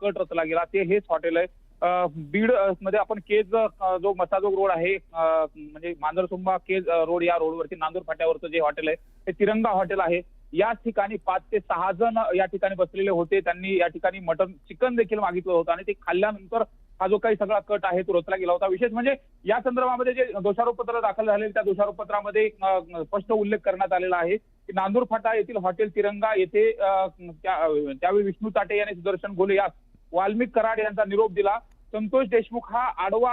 Cut रचला गेला ते हेच हॉटेल आहे। बीड मध्ये आपण केज जो मसाजोग रोड आहे, म्हणजे मांजरसुंबा केज रोड या रोडवरती नांदूर फाट्यावरचं जे हॉटेल आहे ते तिरंगा हॉटेल आहे। याच ठिकाणी 5 ते 6 जण या ठिकाणी बसलेले होते। त्यांनी या ठिकाणी मटन चिकन देखील मागितलं होतं आणि ते खाल्ल्यानंतर हा जो काही सगळा कट आहे तो रचला गेला होता। विशेष म्हणजे या संदर्भामध्ये जे दोषारोपपत्र दाखल झाले त्या दोषारोपपत्रामध्ये स्पष्ट उल्लेख करण्यात आलेला आहे की नांदूर फाटा येथील हॉटेल तिरंगा येथे त्यावेळी विष्णू ताटे यांनी सुदर्शन घोले यास वाल्मिक कराड यांचा निरोप दिला। संतोष देशमुख हा आडवा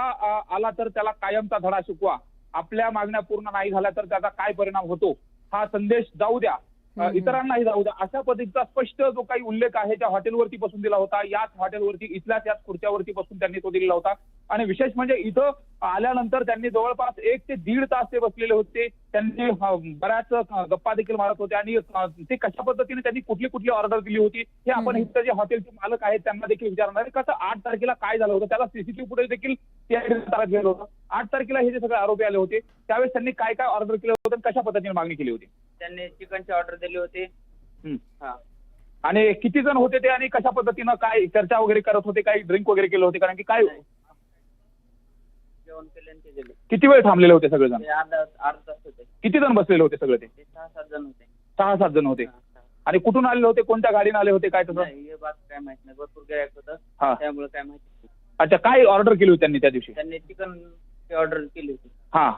आला तर त्याला कायमचा धडा शिकवा, आपल्या मागण्या पूर्ण नाही झाल्या तर त्याचा काय परिणाम होतो हा संदेश जाऊ द्या, इतरांनाही जाऊ द्या, अशा पद्धतीचा स्पष्ट जो काही उल्लेख आहे त्या हॉटेलवरती बसून दिला होता। याच हॉटेलवरती इथल्याच याच खुर्च्यावरती बसून त्यांनी तो दिलेला होता। आणि विशेष म्हणजे इथं आल्यानंतर त्यांनी जवळपास 1 ते 1.5 तास ते बसलेले होते। त्यांनी बऱ्याच गप्पा देखील मारत होते आणि ते कशा पद्धतीने त्यांनी कुठली कुठली ऑर्डर दिली होती हे आपण इथं जे हॉटेलचे मालक आहेत त्यांना देखील विचारणार आहे। कसं 8 तारखेला काय झालं होतं त्याला सीसीटीव्ही फुटेज देखील गेलं होतं। 8 तारखेला हे जे सगळे आरोपी आले होते त्यावेळेस त्यांनी काय काय ऑर्डर केलं होतं आणि कशा पद्धतीने मागणी केली होती? त्यांनी चिकनची ऑर्डर दिली होती। आणि किती जण होते ते आणि कशा पद्धतीनं काय चर्चा वगैरे करत होते, काही ड्रिंक वगैरे केलं होते? कारण की काय जेवण केले आणि ते दिले। किती वेळ थांबलेले होते सगळेजण? अर्धा तास होते। किती जण बसलेले होते सगळे? ते 6-7 जण होते। 6-7 जण होते। आणि कुठून आलेले होते, कोणत्या गाडीने आले होते, काय तसं? हे बात काय माहित नाही, भरपूर गिरायक होतं त्यामुळे काय माहिती नाही। अच्छा, काय ऑर्डर केली होती त्यांनी त्या दिवशी? त्यांनी चिकनची ऑर्डर केली होती। हा।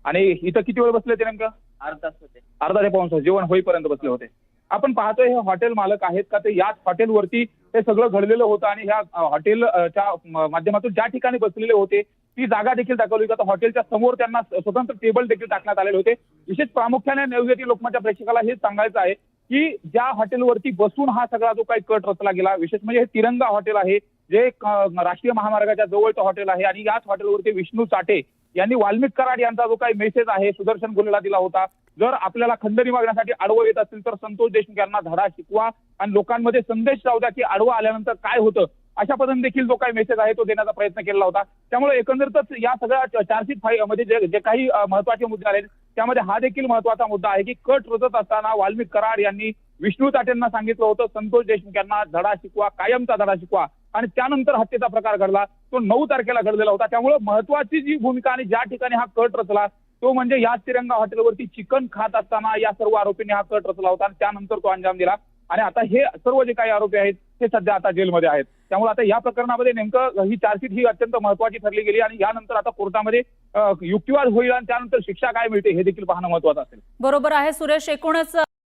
आणि इथं किती वेळ बसले होते नेमकं? अर्धा तास होते। अर्धा ते पाऊण तास जेवण होईपर्यंत बसले होते। आपण पाहतोय हे हॉटेल मालक आहेत का ते याच हॉटेलवरती हे सगळं घडलेलं होतं आणि ह्या हॉटेलच्या माध्यमातून ज्या ठिकाणी बसलेले होते ती जागा देखील दाखवली जातं। हॉटेलच्या समोर त्यांना स्वतंत्र टेबल देखील टाकण्यात आलेले होते। विशेष प्रामुख्याने न्यूज लोकमतच्या प्रेक्षकाला हेच सांगायचं आहे की ज्या हॉटेलवरती बसून हा सगळा जो काही कट रचला गेला, विशेष म्हणजे हे तिरंगा हॉटेल आहे जे राष्ट्रीय महामार्गाच्या जवळचं हॉटेल आहे आणि याच हॉटेलवरती विष्णू चाटे यांनी वाल्मिक कराड यांचा जो काही मेसेज आहे सुदर्शन घोलेला दिला होता, जर आपल्याला खंडणी मागण्यासाठी आडवं येत असेल तर संतोष देशमुख यांना धडा शिकवा आणि लोकांमध्ये संदेश जाऊ द्या की आडवं आल्यानंतर काय होतं, अशा पद्धतीने देखील जो काही मेसेज आहे तो देण्याचा प्रयत्न केला होता। त्यामुळे एकंदरीतच या सगळ्या चार्जशीट मध्ये जे काही महत्वाचे मुद्दे आले त्यामध्ये हा देखील महत्वाचा मुद्दा आहे की कट रचत असताना वाल्मिक कराड यांनी विष्णू ताटेंना सांगितलं होतं संतोष देशमुख यांना धडा शिकवा, कायमचा धडा शिकवा, आणि त्यानंतर हत्येचा प्रकार घडला तो 9 तारखेला घडलेला होता। त्यामुळे महत्वाची जी भूमिका आणि ज्या ठिकाणी हा कट रचला तो म्हणजे याच तिरंगा हॉटेलवरती चिकन खात असताना या सर्व आरोपींनी हा कट रचला होता आणि त्यानंतर तो अंजाम दिला। आणि आता हे सर्व जे काही आरोपी आहेत ते सध्या आता जेलमध्ये आहेत। त्यामुळे आता या प्रकरणामध्ये नेमकं ही चार्जशीट ही अत्यंत महत्वाची ठरली गेली आणि यानंतर आता कोर्टामध्ये युक्तिवाद होईल आणि त्यानंतर शिक्षा काय मिळते हे देखील पाहणं महत्वाचं असेल। बरोबर आहे सुरेश, एकूणच